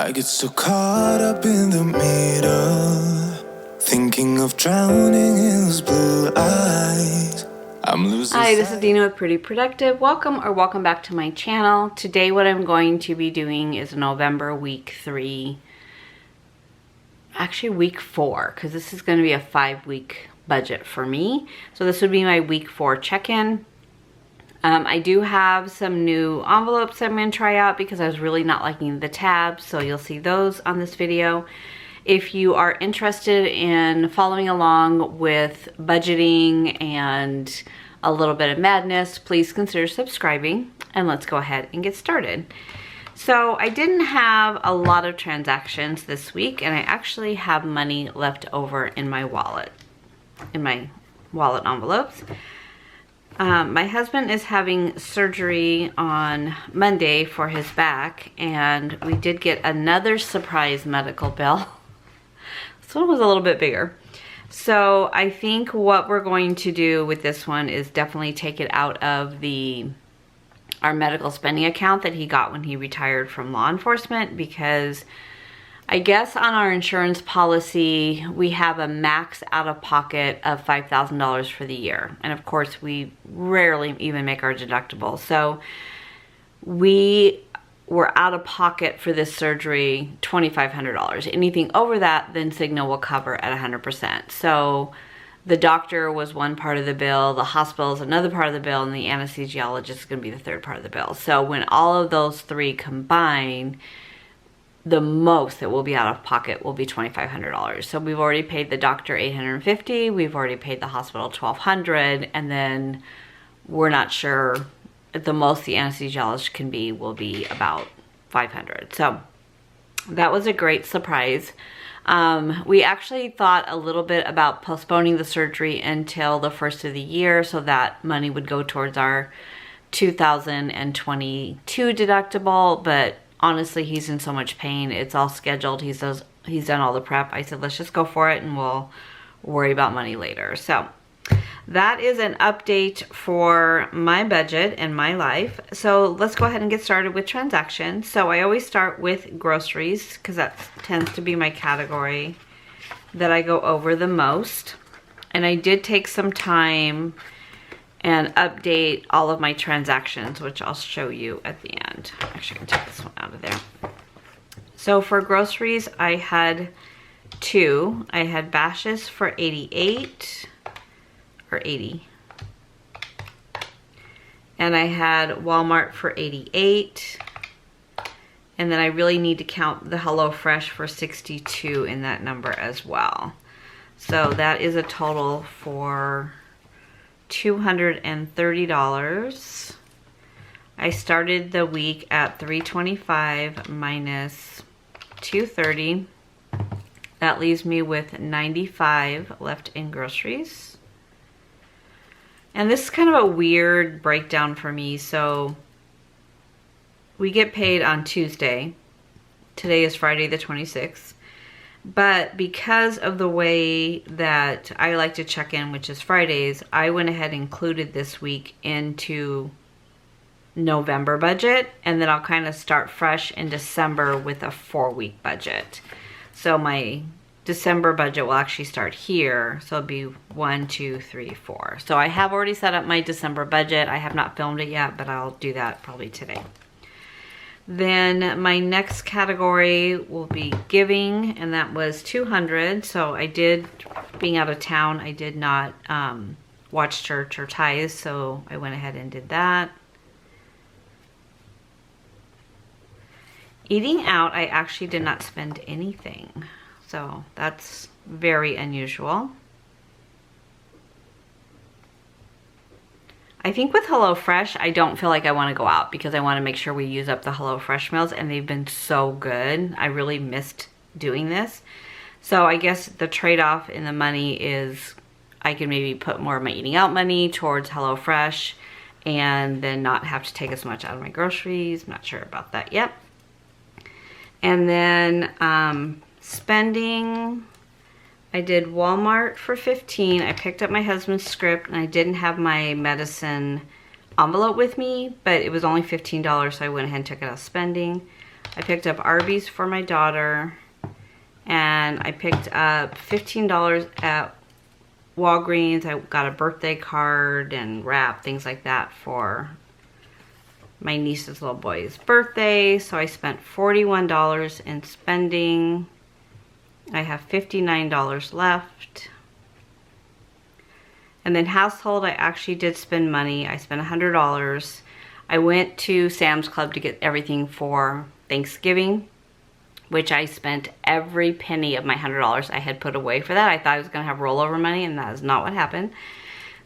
I get so caught up in the middle, thinking of drowning in those blue eyes. I'm losing. Hi, this is Dina with Pretty Productive. Welcome back to my channel. Today what I'm going to be doing is November week 3. Actually week 4, because this is going to be a 5-week budget for me. So this would be my week 4 check-in. I do have some new envelopes I'm going to try out because I was really not liking the tabs, so you'll see those on this video. If you are interested in following along with budgeting and a little bit of madness, please consider subscribing, and let's go ahead and get started. So I didn't have a lot of transactions this week, and I actually have money left over in my wallet envelopes. My husband is having surgery on Monday for his back, and we did get another surprise medical bill. This one was a little bit bigger. So I think what we're going to do with this one is definitely take it out of our medical spending account that he got when he retired from law enforcement, because I guess on our insurance policy, we have a max out-of-pocket of $5,000 for the year. And of course, we rarely even make our deductible. So we were out of pocket for this surgery $2,500. Anything over that, then Cigna will cover at 100%. So the doctor was one part of the bill, the hospital is another part of the bill, and the anesthesiologist is going to be the third part of the bill. So when all of those three combine, the most that will be out of pocket will be $2,500. So we've already paid the doctor $850, we've already paid the hospital $1,200, and then we're not sure. At the most the anesthesiologist will be about $500. So that was a great surprise. We actually thought a little bit about postponing the surgery until the first of the year, so that money would go towards our 2022 deductible, but honestly, he's in so much pain. It's all scheduled. He's done all the prep. I said, let's just go for it and we'll worry about money later. So that is an update for my budget and my life. So let's go ahead and get started with transactions. So I always start with groceries because that tends to be my category that I go over the most. And I did take some time and update all of my transactions, which I'll show you at the end. Actually, I can take this one out of there. So for groceries, I had two. I had Bashas' for 88 or 80. And I had Walmart for 88. And then I really need to count the HelloFresh for 62 in that number as well. So that is a total for $230. I started the week at $325 minus $230. That leaves me with $95 left in groceries. And this is kind of a weird breakdown for me. So we get paid on Tuesday. Today is Friday the 26th. But because of the way that I like to check in, which is Fridays, I went ahead and included this week into November budget, and then I'll kind of start fresh in December with a 4-week budget. So my December budget will actually start here. So it'll be 1, 2, 3, 4. So I have already set up my December budget. I have not filmed it yet, but I'll do that probably today. Then my next category will be giving, and that was $200. So I did, being out of town, I did not watch church or tithes, so I went ahead and did that. Eating out, I actually did not spend anything. So that's very unusual. I think with HelloFresh, I don't feel like I want to go out because I want to make sure we use up the HelloFresh meals, and they've been so good. I really missed doing this. So I guess the trade-off in the money is I can maybe put more of my eating out money towards HelloFresh and then not have to take as much out of my groceries. I'm not sure about that yet. And then spending, I did Walmart for $15. I picked up my husband's script, and I didn't have my medicine envelope with me, but it was only $15, so I went ahead and took it out of spending. I picked up Arby's for my daughter, and I picked up $15 at Walgreens. I got a birthday card and wrap, things like that for my niece's little boy's birthday. So I spent $41 in spending. I have $59 left. And then household, I actually did spend money. I spent $100. I went to Sam's Club to get everything for Thanksgiving, which I spent every penny of my $100 I had put away for that. I thought I was gonna have rollover money, and that is not what happened.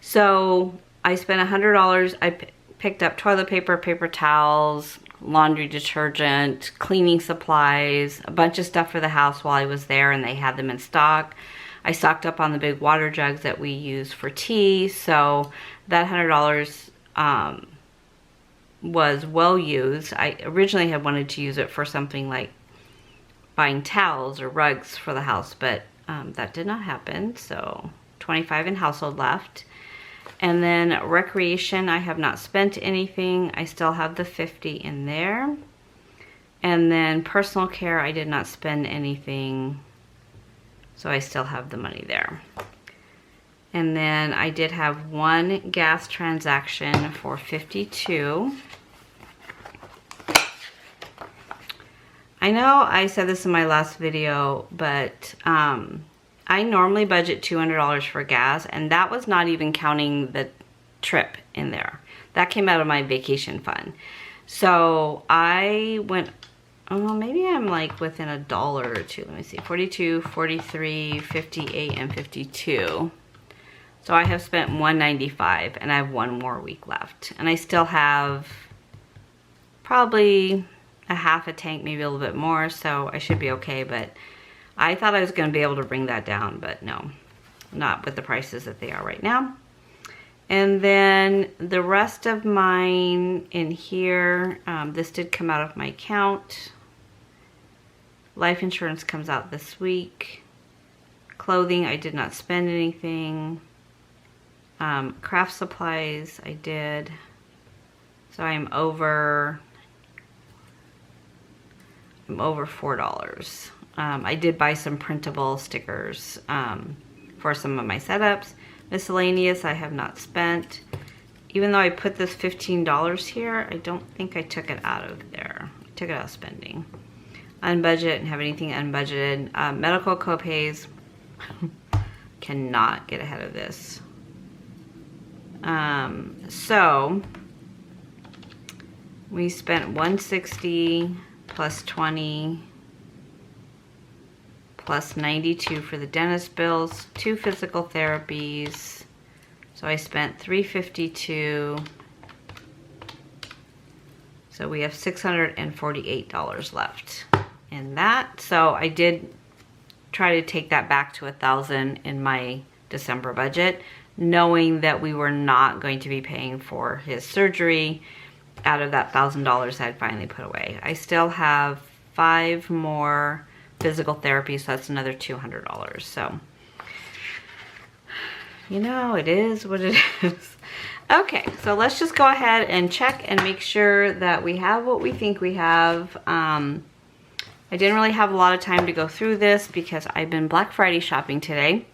So I spent $100. I picked up toilet paper, paper towels, laundry detergent, cleaning supplies, a bunch of stuff for the house while I was there, and they had them in stock. I stocked up on the big water jugs that we use for tea, so that $100 was well used. I originally had wanted to use it for something like buying towels or rugs for the house, but that did not happen. So $25 in household left. And then recreation, I have not spent anything. I still have the $50 in there. And then personal care, I did not spend anything, so I still have the money there. And then I did have one gas transaction for $52. I know I said this in my last video, but I normally budget $200 for gas, and that was not even counting the trip in there. That came out of my vacation fund. So I went, oh, maybe I'm like within $1 or $2. Let me see, 42, 43, 58, and 52. So I have spent $195, and I have one more week left. And I still have probably a half a tank, maybe a little bit more, so I should be okay. But I thought I was going to be able to bring that down, but no, not with the prices that they are right now. And then the rest of mine in here, this did come out of my account. Life insurance comes out this week. Clothing, I did not spend anything. Craft supplies, I did. So I'm over $4. I did buy some printable stickers for some of my setups. Miscellaneous, I have not spent. Even though I put this $15 here, I don't think I took it out of there. I took it out of spending. Unbudgeted, and have anything unbudgeted. Medical copays, cannot get ahead of this. So we spent $160 plus 20 plus 92 for the dentist bills, 2 physical therapies. So I spent $352. So we have $648 left in that. So I did try to take that back to $1,000 in my December budget, knowing that we were not going to be paying for his surgery out of that $1,000 I had finally put away. I still have 5 more physical therapy, so that's another $200. So, you know, it is what it is. Okay, so let's just go ahead and check and make sure that we have what we think we have. I didn't really have a lot of time to go through this because I've been Black Friday shopping today.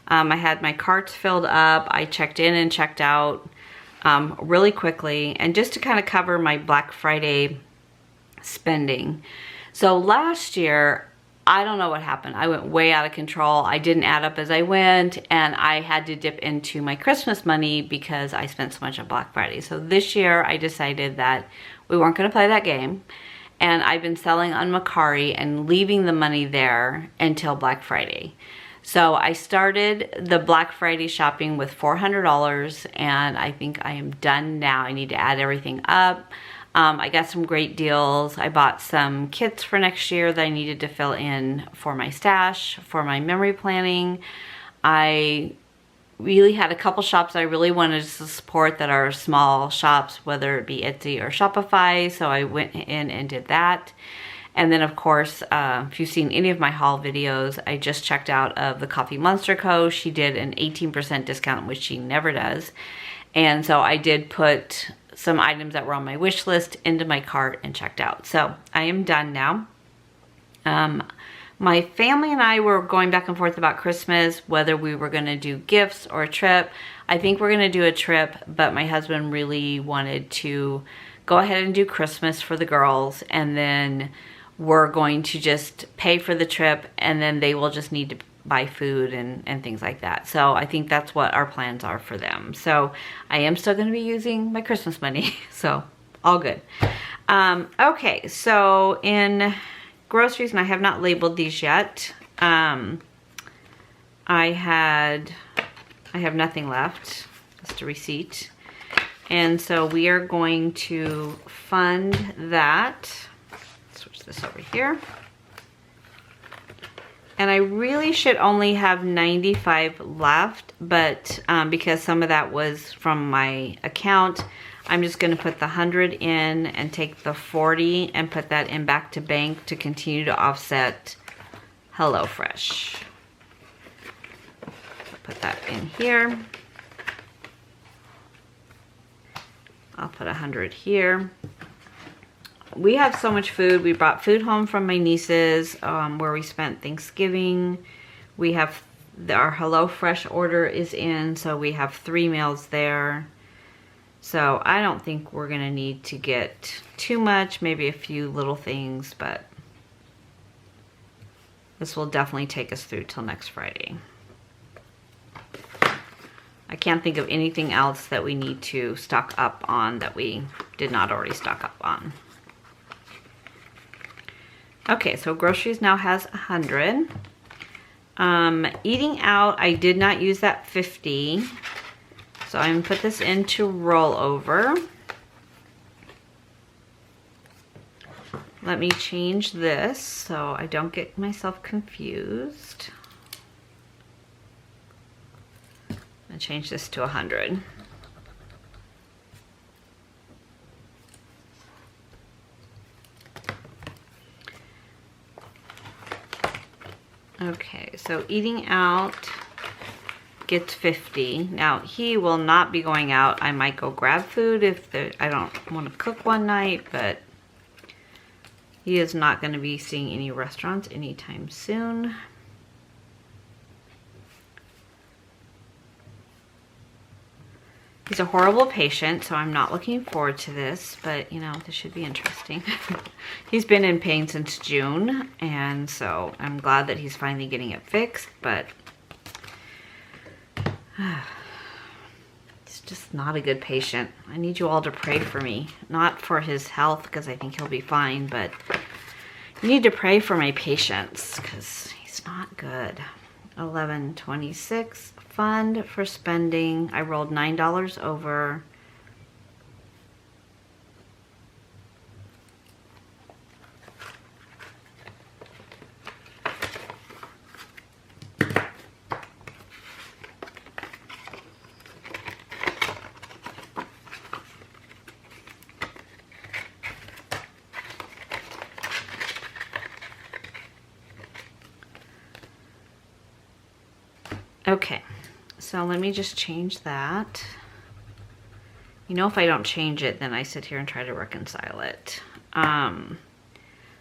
I had my carts filled up. I checked in and checked out really quickly, and just to kind of cover my Black Friday spending. So last year, I don't know what happened. I went way out of control. I didn't add up as I went, and I had to dip into my Christmas money because I spent so much on Black Friday. So this year I decided that we weren't going to play that game, and I've been selling on Mercari and leaving the money there until Black Friday. So I started the Black Friday shopping with $400, and I think I am done now. I need to add everything up. I got some great deals. I bought some kits for next year that I needed to fill in for my stash, for my memory planning. I really had a couple shops I really wanted to support that are small shops, whether it be Etsy or Shopify, so I went in and did that. And then, of course, if you've seen any of my haul videos, I just checked out of the Coffee Monster Co. She did an 18% discount, which she never does. And so I did put some items that were on my wish list into my cart and checked out. So I am done now. My family and I were going back and forth about Christmas, whether we were going to do gifts or a trip. I think we're going to do a trip, but my husband really wanted to go ahead and do Christmas for the girls, and then we're going to just pay for the trip, and then they will just need to buy food and things like that. So I think that's what our plans are for them. So I am still going to be using my Christmas money. So all good. Okay, so in groceries, and I have not labeled these yet. I have nothing left, just a receipt. And so we are going to fund that. Switch this over here. And I really should only have 95 left, but because some of that was from my account, I'm just going to put the 100 in and take the 40 and put that in back to bank to continue to offset HelloFresh. Put that in here. I'll put 100 here. We have so much food. We brought food home from my nieces where we spent Thanksgiving. We have our HelloFresh order is in, so we have 3 meals there. So I don't think we're gonna need to get too much, maybe a few little things, but this will definitely take us through till next Friday. I can't think of anything else that we need to stock up on that we did not already stock up on. Okay, so groceries now has 100. Eating out, I did not use that 50. So I'm gonna put this into rollover. Let me change this so I don't get myself confused. I'm gonna change this to 100. Okay, so eating out gets 50. Now he will not be going out. I might go grab food if I don't want to cook one night, but he is not going to be seeing any restaurants anytime soon. He's a horrible patient, so I'm not looking forward to this, but you know, this should be interesting. He's been in pain since June, and so I'm glad that he's finally getting it fixed, but he's just not a good patient. I need you all to pray for me, not for his health, because I think he'll be fine, but you need to pray for my patience, because he's not good. 1126 fund for spending. I rolled $9 over. Okay, so let me just change that. You know, if I don't change it, then I sit here and try to reconcile it.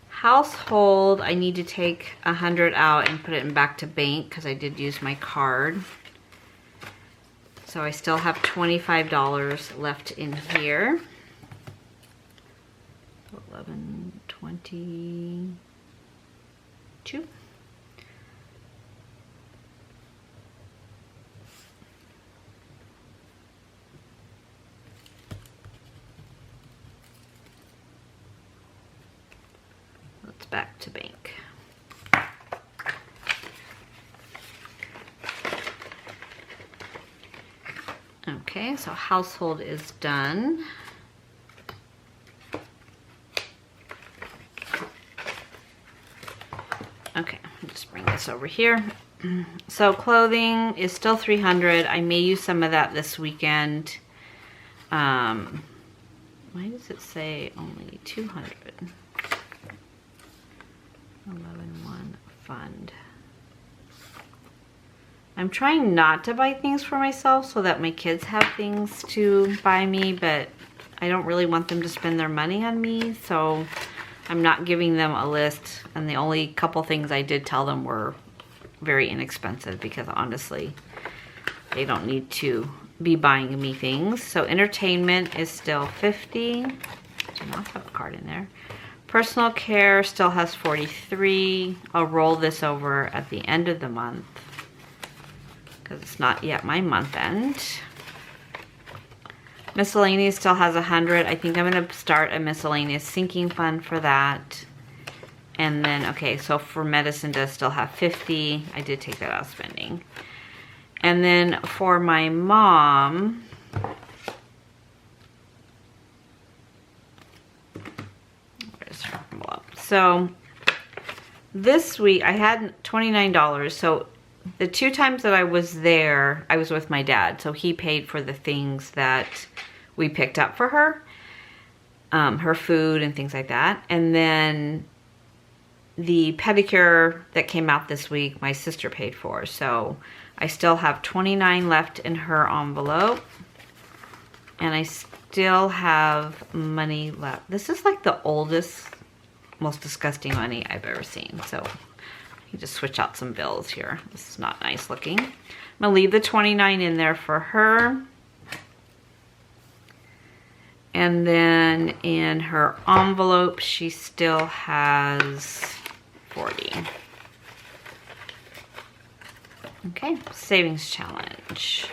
Household, I need to take 100 out and put it in back to bank because I did use my card. So I still have $25 left in here. 1122. Back to bank. Okay, so household is done. Okay, I'll just bring this over here. So clothing is still 300. I may use some of that this weekend. Why does it say only 200? 11.1 fund. I'm trying not to buy things for myself so that my kids have things to buy me, but I don't really want them to spend their money on me, so I'm not giving them a list. And the only couple things I did tell them were very inexpensive, because honestly, they don't need to be buying me things. So entertainment is still 50. Do not have a card in there. Personal care still has 43. I'll roll this over at the end of the month because it's not yet my month end. Miscellaneous still has 100. I think I'm going to start a miscellaneous sinking fund for that. And then, okay, so for medicine does still have 50. I did take that out of spending. And then for my mom, where's her envelope? So this week I had $29. So the 2 times that I was there, I was with my dad. So he paid for the things that we picked up for her, her food and things like that. And then the pedicure that came out this week, my sister paid for. So I still have 29 left in her envelope. And I still have money left. This is like the oldest, most disgusting money I've ever seen. So you just switch out some bills here. This is not nice looking. I'm gonna leave the 29 in there for her. And then in her envelope, she still has 40. Okay, savings challenge.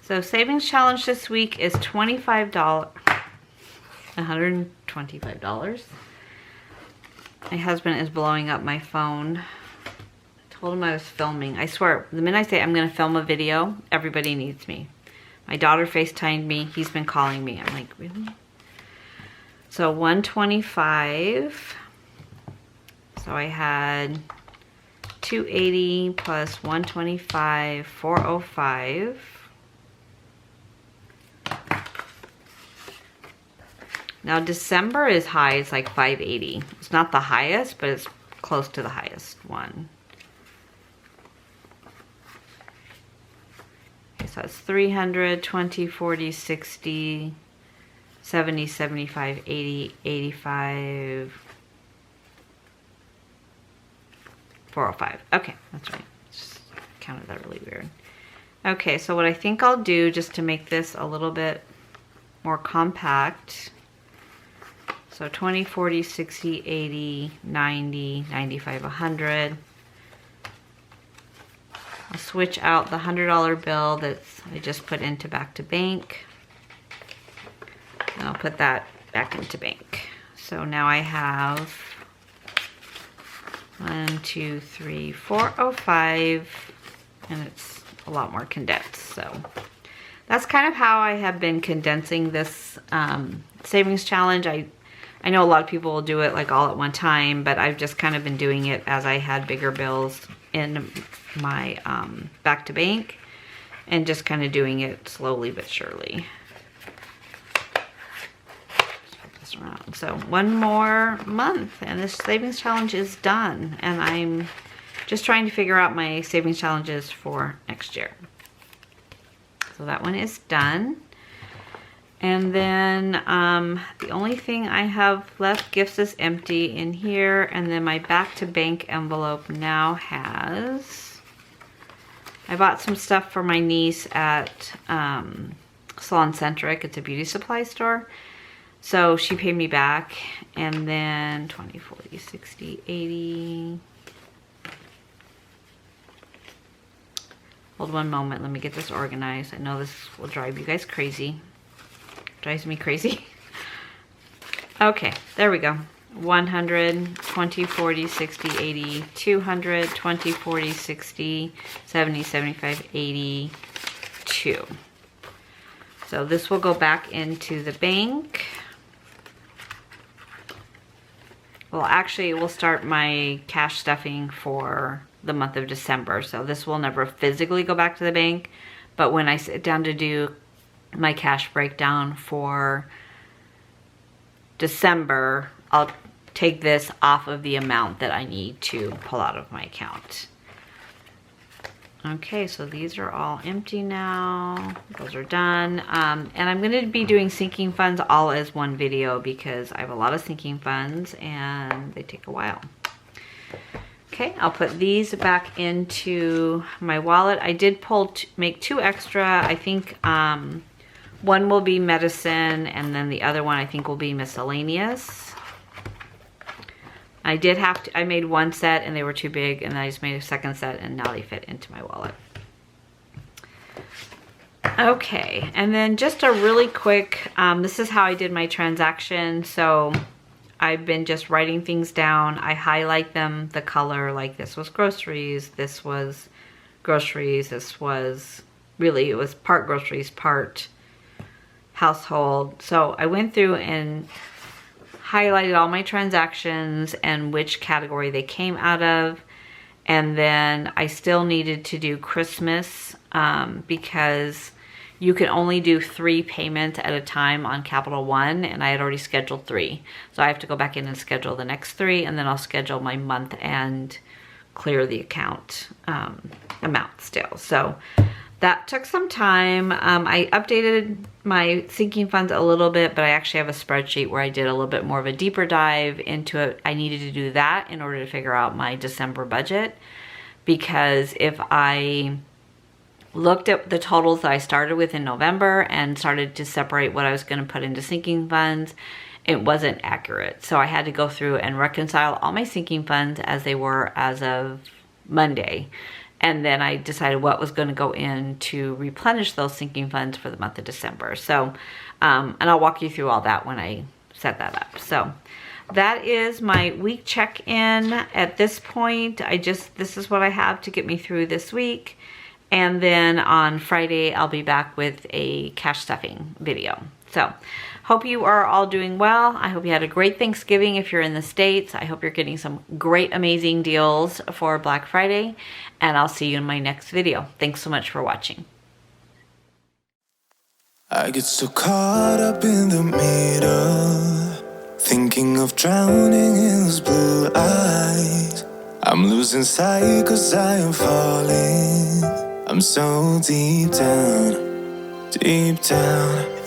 So savings challenge this week is $25, $125. My husband is blowing up my phone. I told him I was filming. I swear, the minute I say I'm gonna film a video, everybody needs me. My daughter FaceTimed me. He's been calling me. I'm like, really? So 125. So I had 280 plus 125, 405. Now December is high, it's like 580. It's not the highest, but it's close to the highest one. Okay, so it's 300, 20, 40, 60, 70, 75, 80, 85, 405. Okay, that's right. Just counted that really weird. Okay, so what I think I'll do, just to make this a little bit more compact, so 20, 40, 60, 80, 90, 95, 100. I'll switch out the $100 bill that I just put into back to bank. And I'll put that back into bank. So now I have 1, 2, 3, 405, and it's a lot more condensed. So that's kind of how I have been condensing this savings challenge. I know a lot of people will do it like all at one time, but I've just kind of been doing it as I had bigger bills in my back to bank, and just kind of doing it slowly but surely. Just flip this around. So 1 more month and this savings challenge is done, and I'm just trying to figure out my savings challenges for next year. So that one is done. And then the only thing I have left, gifts, is empty in here. And then my back to bank envelope now has, I bought some stuff for my niece at Salon Centric. It's a beauty supply store. So she paid me back. And then 20, 40, 60, 80. Hold one moment, let me get this organized. I know this will drive you guys crazy. Drives me crazy. Okay, there we go. 100, 20, 40, 60, 80, 200, 20, 40, 60, 70, 75, 80, 2. So this will go back into the bank. Well, actually, we'll start my cash stuffing for the month of December. So this will never physically go back to the bank, but when I sit down to do my cash breakdown for December, I'll take this off of the amount that I need to pull out of my account. Okay, so these are all empty now. Those are done. And I'm going to be doing sinking funds all as one video because I have a lot of sinking funds and they take a while. Okay, I'll put these back into my wallet. I did make 2 extra. I think one will be medicine and then the other one I think will be miscellaneous. I made 1 set and they were too big, and then I just made a 2nd set and now they fit into my wallet. Okay, and then just a really quick, this is how I did my transaction. So I've been just writing things down. I highlight them, the color, like this was groceries, this was groceries, this was, really it was part groceries, part household. So I went through and highlighted all my transactions and which category they came out of. And then I still needed to do Christmas because you can only do 3 payments at a time on Capital One, and I had already scheduled 3. So I have to go back in and schedule the next 3, and then I'll schedule my month and clear the account amount still. So that took some time. I updated my sinking funds a little bit, but I actually have a spreadsheet where I did a little bit more of a deeper dive into it. I needed to do that in order to figure out my December budget, because if I looked at the totals that I started with in November and started to separate what I was going to put into sinking funds, it wasn't accurate. So I had to go through and reconcile all my sinking funds as they were as of Monday. And then I decided what was going to go in to replenish those sinking funds for the month of December. So, and I'll walk you through all that when I set that up. So that is my week check-in at this point. This is what I have to get me through this week. And then on Friday, I'll be back with a cash stuffing video. So hope you are all doing well. I hope you had a great Thanksgiving if you're in the States. I hope you're getting some great, amazing deals for Black Friday. And I'll see you in my next video. Thanks so much for watching. I get so caught up in the middle, thinking of drowning in those blue eyes. I'm losing sight 'cause I am falling. I'm so deep down, deep down.